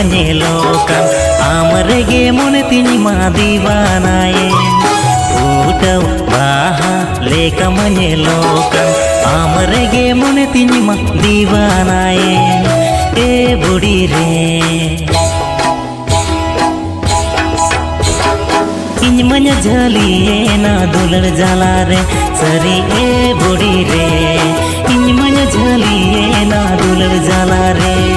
Menyelokan amrege monetini madivanaye utau baha leka menyelokan amrege monetini madivanaye e budi re inj manya jaliye na dular jalare sari e budi re inj manya jaliye na dular jalare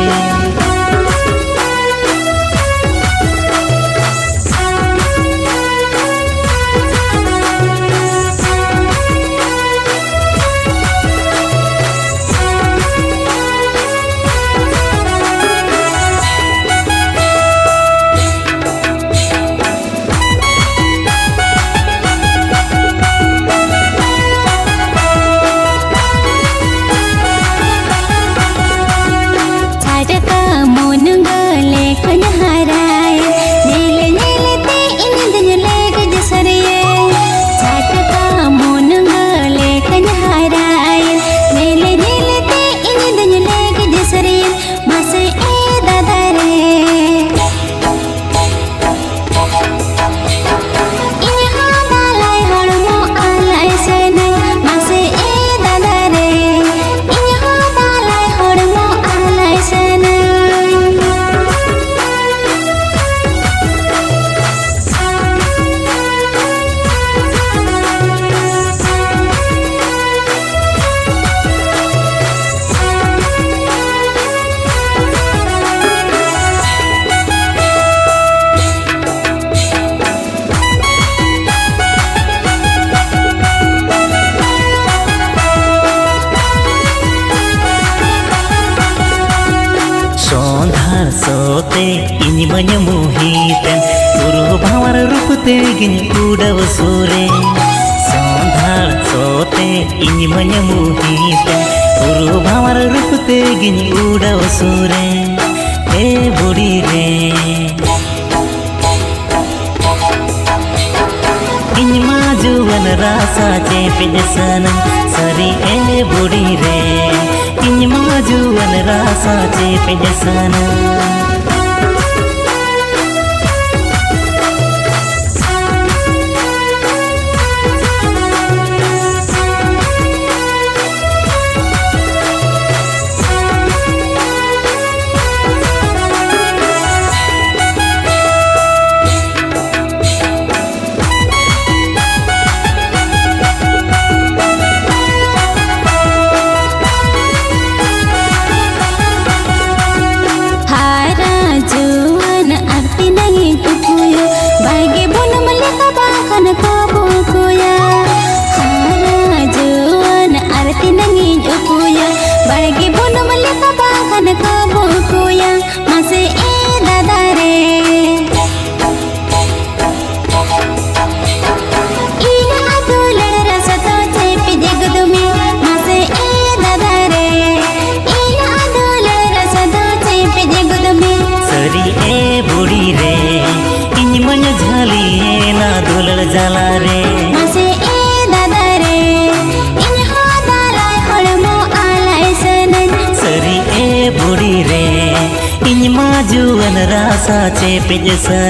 sote ini menyemuhitan suruh bawar rupute gini udah sore sondar sote ini menyemuhitan suruh bawar rupute gini udah sore budi re ini majuan rasa cepet sana sari budi re ini majuan rasa cepet sana jalare mase dada re in hadalai holmo alai senen sari budi re in majuan rasa cepet sana